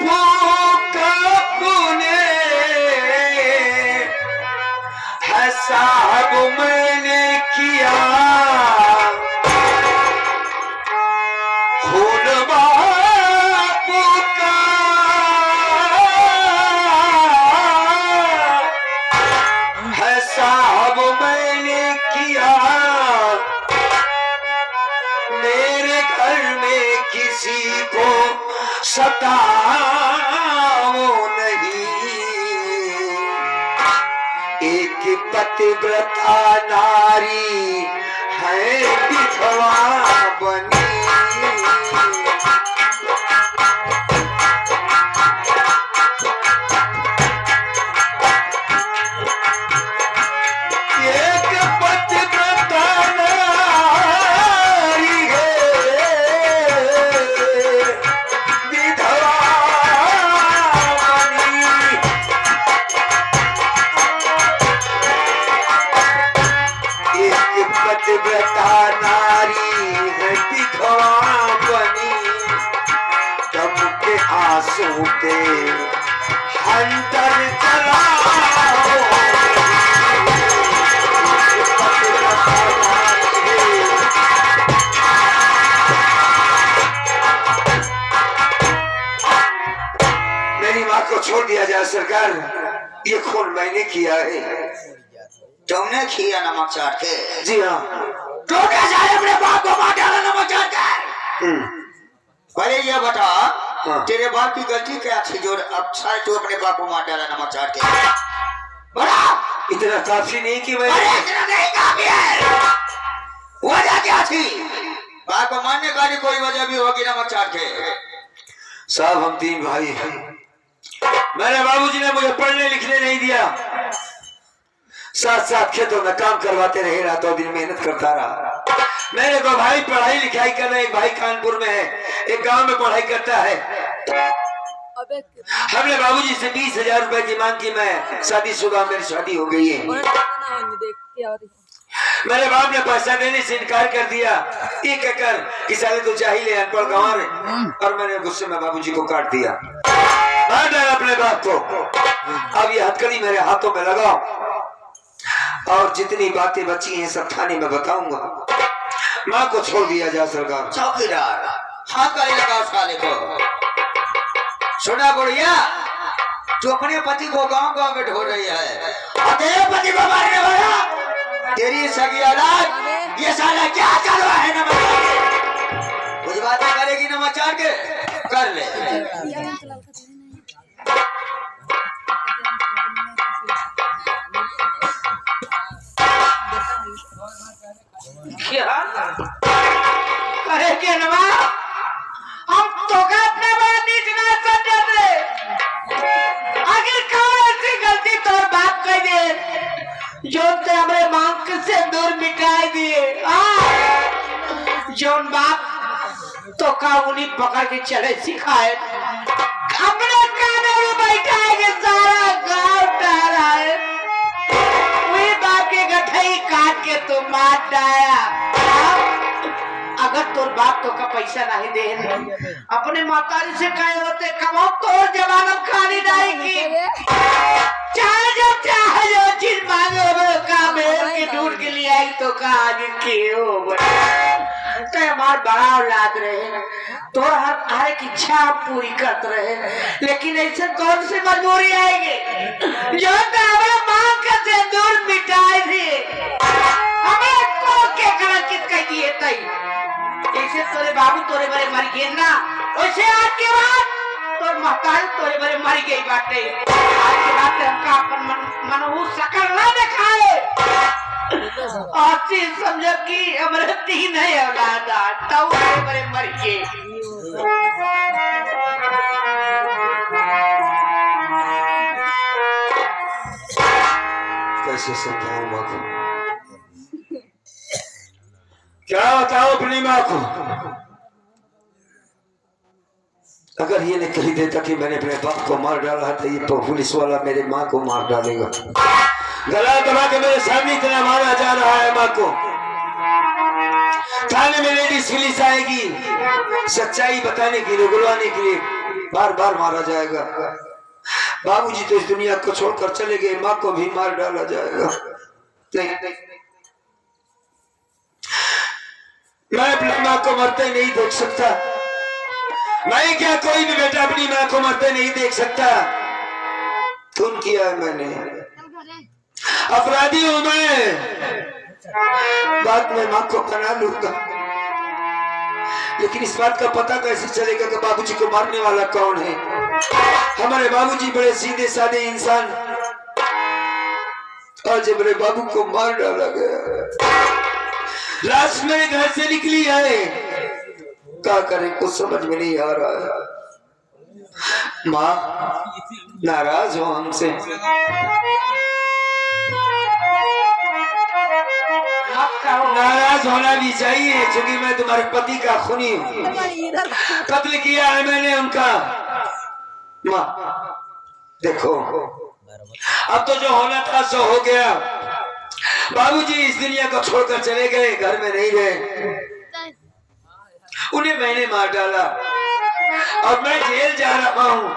बापू तूने है साहब मैंने किया खून बापू का है साहब मैंने किया मेरे घर में किसी को सताओ नहीं एक पतिव्रता नारी है विधवा बनी एक पतिव्रता नारी है विधवा बनी एक पतिव्रता नारी है विधवा बनी दम के आंसू पे हंटर चलाओ मेरी माँ को छोड़ दिया जाए सरकार ये खून मैंने किया है तुमने किया नमक चाट के? जी हाँ तो कैसे अपने बाप को मार डाला नमक चाट कर? पहले ये बता हाँ। तेरे बाप की गलती क्या थी जो अब सारे तू अपने बाप को मार डाला नमक चाट के? बड़ा इतना काफी नहीं कि मैं अरे इतना नहीं काफी है। वजह क्या थी? बाप को मारने का कोई वजह भी होगी नमक चाट के? साहब हम 3 भाई हैं मेरे बाबूजी ने मुझे पढ़ने लिखने नहीं दिया साथ साथ खेतों में काम करवाते रहे रातों दिन मेहनत करता रहा मेरे 2 भाई पढ़ाई लिखाई कर रहे एक भाई कानपुर में है एक गांव में पढ़ाई करता है हमने बाबूजी से 20,000 रुपए की मांग की मैं शादीशुदा मेरी शादी हो गई है मेरे बाप ने पैसा देने से इनकार कर दिया ये कहकर कि साले तो चाहिए अनपढ़ गाँव में और मैंने गुस्से में बाबूजी को काट दिया मार डाला अपने बाप को अब ये हथकड़ी मेरे हाथों में लगाओ और जितनी बातें बची हैं सब थाने में बताऊंगा माँ को छोड़ दिया जा सरकार चौकीदार हाथ का लगाओ साले को। सुना बुढ़िया तू अपने पति को गांव गांव में ढो रही है और तेरे पति को मारने वाला तेरी सगी औलाद ये साला क्या करवा है नमक कुछ बातें करेगी नमक चाट के कर ले क्या करे के नवा हम तो का अपने बात नीच ना समझते आखिर कौन ऐसी गलती तोर बाप कर दे जो ते हमारे मांग से दूर मिटाई दिए जोन बाप तो का उन्हीं पकड़ के चले सिखाए अपने कानों में बैठा के सारा गांव डरा है वही बाप के गठई काट के तो मार डाया अगर तोर बाप तो का पैसा नहीं दे अपने मातारी से कहे होते कमाओ तोर जवानम खाली डालेगी चाहे जो चीज मांगे हो का मेरे के ढूंढ के लिए आई तो का आगे क्यों तो हमार बड़ा औलाद रहे तो हर एक इच्छा पूरी करते रहे लेकिन ऐसे कौन सी मजबूरी आएगी जो हमारे माँ का सिंदूर मिटाए थे हमें को के करा कित कह दिए तई ऐसे तोरे बाबू तोरे बड़े मर गए ना वैसे आज के बाद तो महतारी तोरे बड़े मर गई बाटे आज के बाद हमका अपन मनहू सकल ना दिखाए आसी समझ की हमारे 3 है औलाद तो तोरे बड़े मर गए कैसे समझाऊं माँ को क्या बताओ अपनी माँ को अगर ये नहीं कही देता कि मैंने अपने बाप को मार डाला है तो ये पुलिस वाला मेरे माँ को मार डालेगा गला दबा के मेरे सामने इतना मारा जा रहा है माँ को थाने में लेडीज पुलिस आएगी सच्चाई बताने के लिए बुलवाने के लिए बार बार मारा जाएगा। बाबूजी तो इस दुनिया को छोड़कर चले गए, माँ को भी मार डाला जाएगा। नहीं, मैं अपनी माँ को मरते नहीं देख सकता। मैं क्या, कोई भी बेटा अपनी माँ को मरते नहीं देख सकता। खून किया है मैंने, अपराधी हूं मैं, बाद में माँ को बना लूंगा। लेकिन इस बात का पता कैसे चलेगा कि बाबूजी को मारने वाला कौन है? हमारे बाबूजी बड़े सीधे साधे इंसान, आज मेरे बाबू को मार डाला गया। लाश मेरे घर से निकली है, क्या करें कुछ समझ में नहीं आ रहा है। माँ नाराज हो हमसे? नाराज होना भी चाहिए, क्योंकि मैं तुम्हारे पति का खूनी हूँ। कत्ल किया है मैंने उनका। माँ देखो, अब तो जो होना था सो हो गया। बाबूजी इस दुनिया को छोड़कर चले गए, घर में नहीं रहे, उन्हें मैंने मार डाला और मैं जेल जा रहा हूँ।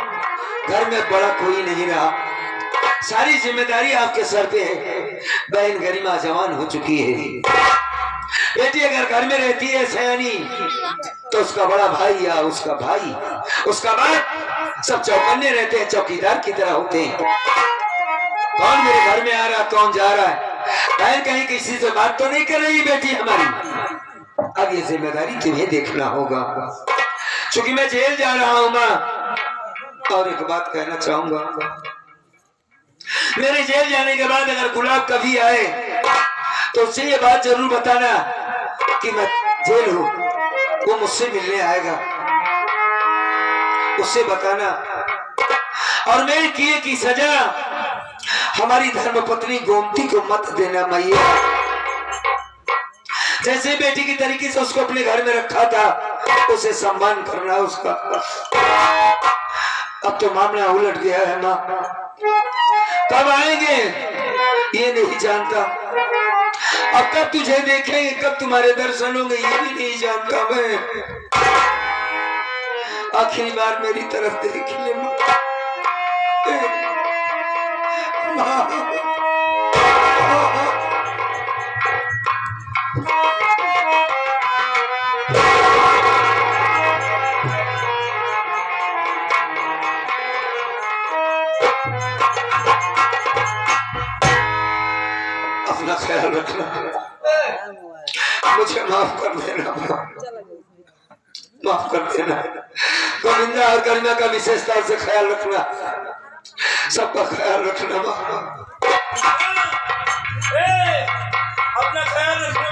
घर में बड़ा कोई नहीं रहा, सारी जिम्मेदारी आपके सर पे है। बहन गरिमा जवान हो चुकी है, बेटी अगर घर में रहती है सयानी, तो उसका बड़ा भाई या उसका भाई, उसका बाप, सब चौकन्ने रहते हैं, चौकीदार की तरह होते हैं। कौन मेरे घर में आ रहा, कौन जा रहा है? बहन कहीं किसी से बात तो नहीं कर रही बेटी हमारी। अब ये जिम्मेदारी तुम्हें देखना होगा, क्योंकि मैं जेल जा रहा हूं माँ। और एक बात कहना चाहूंगा, मेरे जेल जाने के बाद अगर गुलाब कभी आए तो उससे ये बात जरूर बताना कि मैं जेल हूं, वो मुझसे मिलने आएगा, उससे बताना। और मेरे किए की सजा हमारी धर्मपत्नी गोमती को मत देना मैया। जैसे बेटी की तरीके से उसको अपने घर में रखा था, उसे सम्मान करना उसका। अब तो मामला उलट गया है माँ, कब आएंगे ये नहीं जानता। अब कब तुझे देखेंगे, कब तुम्हारे दर्शन होंगे ये भी नहीं जानता मैं। आखिरी बार मेरी तरफ देख ले माँ। अपना ख्याल रखना, मुझे माफ कर देना, माफ कर देना। गोविंदा और गरिमा का विशेषता से ख्याल रखना, सबका ख्याल रखना माँ। अपना ख्याल रखना।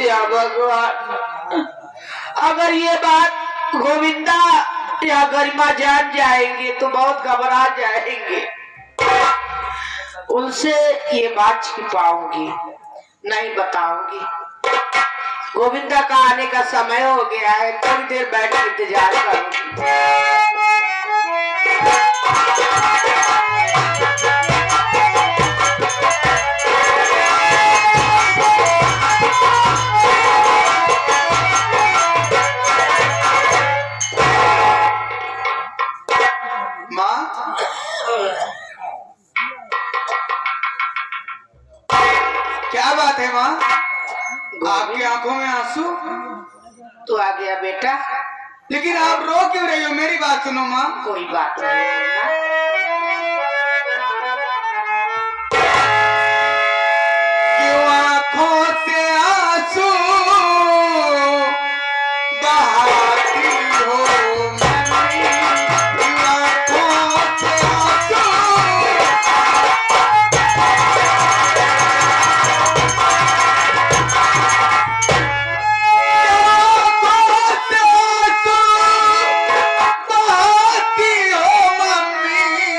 या भगवान, अगर ये बात गोविंदा या गरिमा जान जाएंगे तो बहुत घबरा जाएंगे। उनसे ये बात छिपाऊंगी, नहीं बताऊंगी। गोविंदा का आने का समय हो गया है, थोड़ी देर बैठ के इंतजार करूंगी। क्या बात है माँ, आपकी आंखों में आंसू? तू आ गया बेटा, लेकिन आप रो क्यों रही हो? मेरी बात सुनो माँ। कोई बात नहीं। क्यों आंखों से आंसू बहाती हो मम्मी, क्यों आंखों से आंसू बहाती हो मम्मी।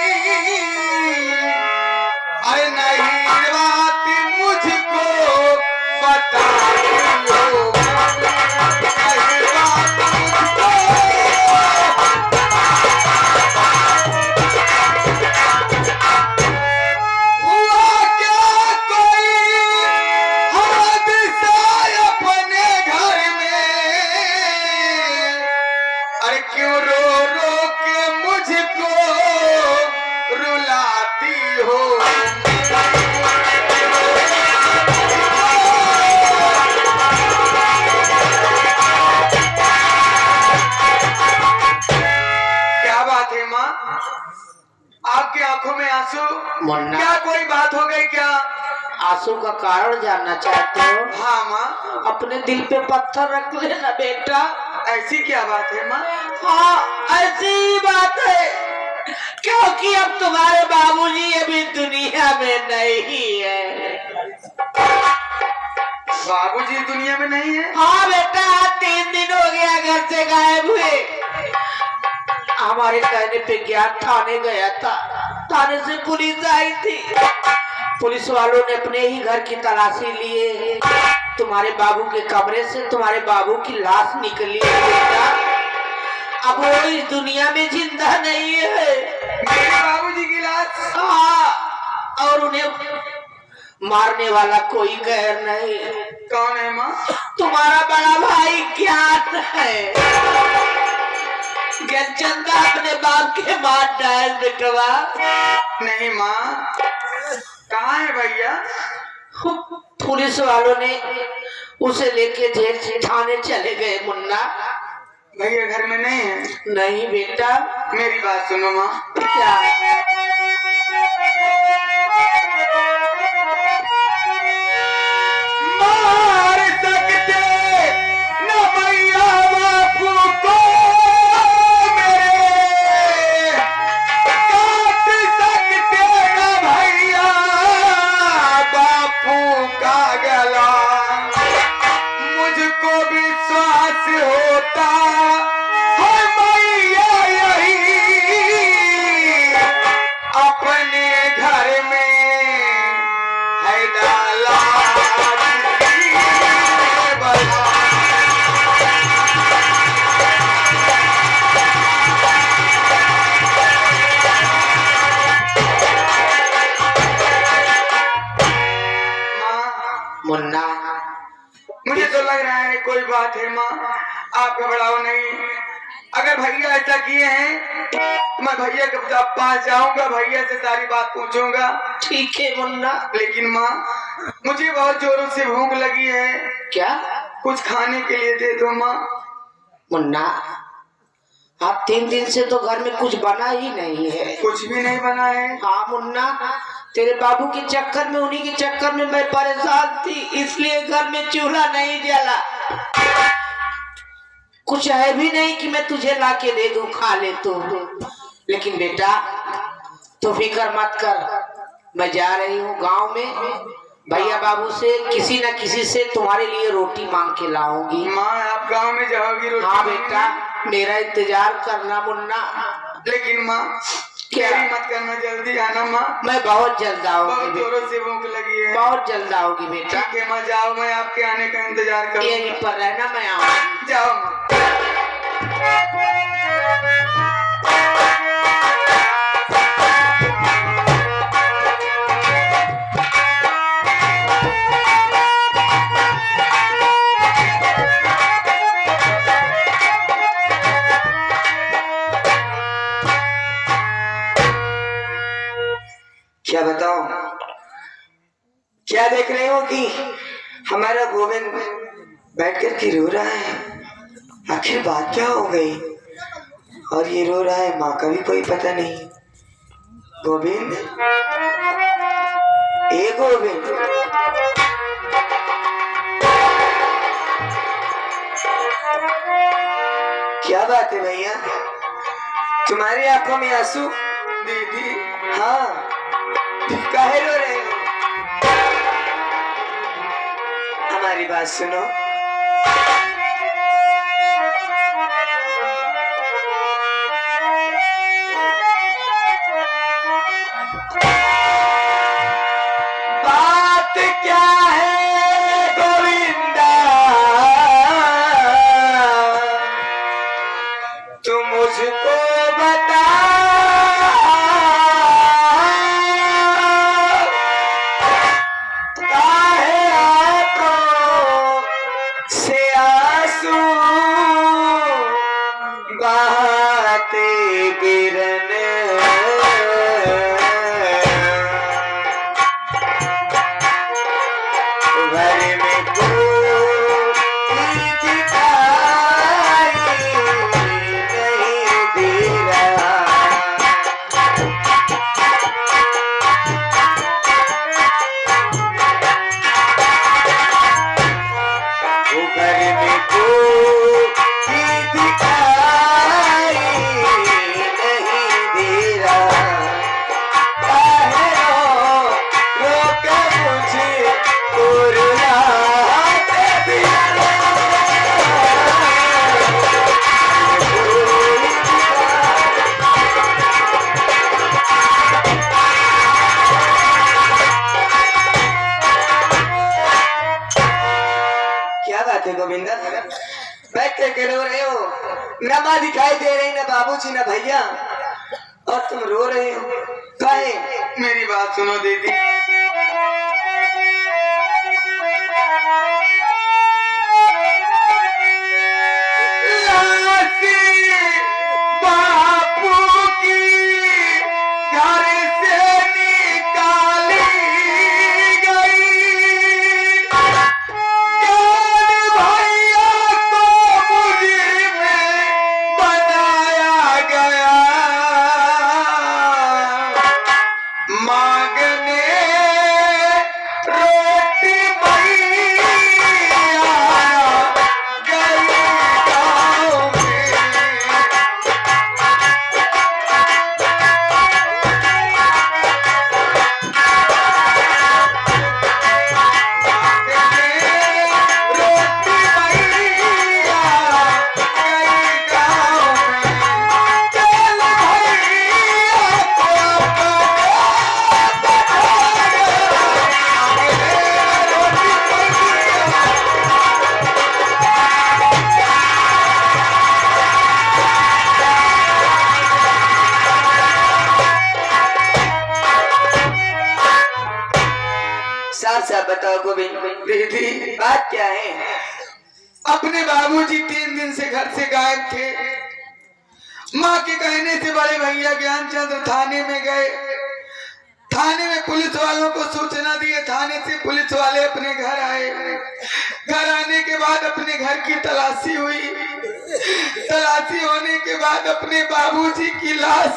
आंसू का कारण जानना चाहते हो? हाँ माँ। अपने दिल पे पत्थर रख लेना बेटा। ऐसी क्या बात है माँ? हाँ ऐसी ही बात है, क्योंकि अब तुम्हारे बाबूजी अभी दुनिया में नहीं है। बाबूजी दुनिया में नहीं है? हाँ बेटा, 3 दिन हो गया घर से गायब हुए। हमारे कहने पे ज्ञान थाने गया था, थाने से पुलिस आई थी। पुलिस वालों ने अपने ही घर की तलाशी लिए, तुम्हारे बाबू के कमरे से तुम्हारे बाबू की लाश निकली है बेटा। अब वो इस दुनिया में जिंदा नहीं है। मेरे बाबूजी की लाश? हाँ, और उन्हें मारने वाला कोई गैर नहीं। कौन है माँ? तुम्हारा बड़ा भाई ज्ञान है। ज्ञानचंदा अपने बाप के मार डाल बेटवा। नहीं माँ, कहाँ है भैया? पुलिस वालों ने उसे लेके जेल से थाने चले गए मुन्ना। भैया घर में नहीं है? नहीं बेटा। मेरी बात सुनो माँ। क्या? मार सकते न भैया बापू को मेरे, काट सकते न भैया बापू का गला। मुझको विश्वास होता है भैया यही अपने घर में है डाला बला। मुन्ना, मुझे तो लग रहा है कोई बात है माँ, आप घबराओ नहीं। अगर भैया ऐसा किए हैं तो मैं भैया के पास जाऊंगा, भैया से सारी बात पूछूंगा। ठीक है मुन्ना। लेकिन माँ, मुझे बहुत जोरों से भूख लगी है, क्या? कुछ खाने के लिए दे दो माँ। मुन्ना, आप 3 दिन से तो घर में कुछ बना ही नहीं है। कुछ भी नहीं बना है? हाँ मुन्ना, तेरे बाबू के चक्कर में, उन्हीं के चक्कर में मैं परेशान थी, इसलिए घर में चूल्हा नहीं जला। कुछ है भी नहीं कि मैं तुझे ला के दे दूं, खा ले तू। लेकिन बेटा तू फिक्र मत कर, मैं जा रही हूँ गांव में, भैया बाबू से किसी न किसी से तुम्हारे लिए रोटी मांग के लाऊंगी। माँ आप गांव में जाओगी रोटी? हाँ बेटा, मेरा इंतजार करना मुन्ना। लेकिन माँ क्या? देरी मत करना, जल्दी आना माँ। मैं बहुत जल्द आऊंगी बहुत बेटा, जोरों से भूख लगी है। बहुत जल्द आऊंगी बेटा। ठीक है माँ, जाओ, मैं आपके आने का इंतजार करूँ। यहीं पर रहना, मैं आऊंगी। जाओ माँ। क्या बताओ, क्या देख रहे हो कि हमारा गोविंद बैठकर के रो रहा है? आखिर बात क्या हो गई? और ये रो रहा है, माँ का भी कोई पता नहीं। गोविंद, ए गोविंद, क्या बात है भैया, तुम्हारी आंखों में आंसू? दीदी, हाँ, काहे रो रहे हो? हमारी बात सुनो। बात क्या है गोविंदा, तुम मुझको बता। काहे आंखों से आंसू बहाते गिरने, घर में कोई दिखाई नहीं दे रहा। बात है गोविंदा? बैठ के रो रहे हो? ना माँ दिखाई दे रही, ना बाबूजी, ना भैया, और तुम रो रहे हो काहे? मेरी बात सुनो दीदी। साफ बताओ गोविंद, दीदी बात क्या है? अपने बाबूजी 3 दिन से घर से गायब थे। माँ के कहने से बड़े भैया ज्ञानचंद्र थाने में गए। थाने में पुलिस वालों को सूचना दिए। थाने से पुलिस वाले अपने घर आए। घर आने के बाद अपने घर की तलाशी हुई। तलाशी होने के बाद अपने बाबूजी की लाश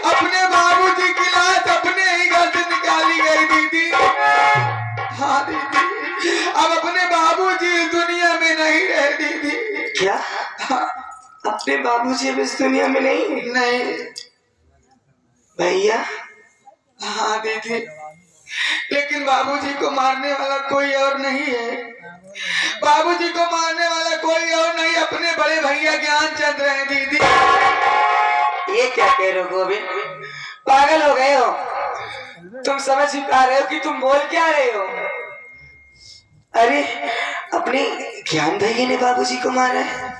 अपने ही घर से निकाली गई दीदी। हाँ दीदी, अब अपने बाबूजी इस दुनिया में नहीं रहे दीदी। क्या? हाँ, अपने बाबूजी अब इस दुनिया में नहीं? भैया? हाँ दीदी, लेकिन बाबूजी को मारने वाला कोई और नहीं है। बाबूजी को मारने वाला कोई और नहीं, अपने बड़े भैया ज्ञानचंद्र हैं दीदी। ये क्या कह रहे हो गोविंद? पागल हो गए हो? तुम समझ ही पा रहे हो कि तुम बोल क्या रहे हो? अरे अपने ज्ञान भैया ने बाबूजी को मारा है?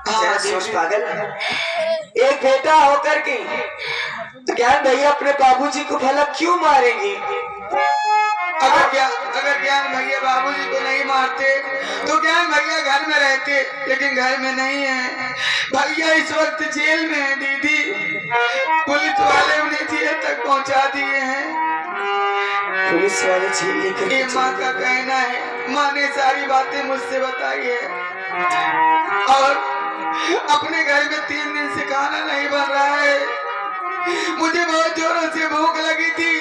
हाँ सोच पागल, एक बेटा होकर के ज्ञान भैया अपने बाबूजी को भला क्यों मारेंगे? अगर ज्ञान भैया बाबूजी को नहीं मारते तो ज्ञान भैया घर में रहते, लेकिन घर में नहीं है। भैया इस वक्त जेल में है दीदी। पुलिस वाले उन्हें जेल तक पहुंचा दिए हैं। पुलिस वाले जेल लेकर? ये माँ का कहना है। माँ ने सारी बातें मुझसे बताई है। और अपने घर में 3 दिन से खाना नहीं बन रहा है। मुझे बहुत जोरों से भूख लगी थी।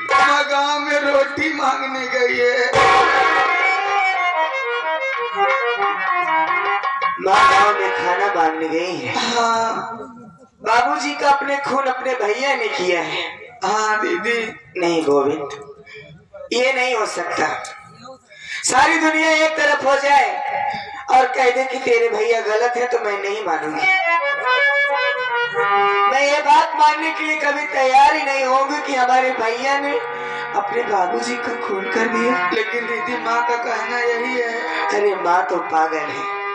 माँ गांव में रोटी मांगने गई है। माँ गांव में खाना मांगने गई है? हाँ बाबूजी का अपने खून अपने भैया ने किया है। हाँ दीदी। नहीं गोविंद, ये नहीं हो सकता। सारी दुनिया एक तरफ हो जाए और कह दे कि तेरे भैया गलत है तो मैं नहीं मानूंगी। मैं ये बात मानने के लिए कभी तैयार ही नहीं होंगी कि हमारे भैया ने अपने बाबूजी का खून कर दिया। लेकिन दीदी माँ का कहना यही है। अरे माँ तो पागल है।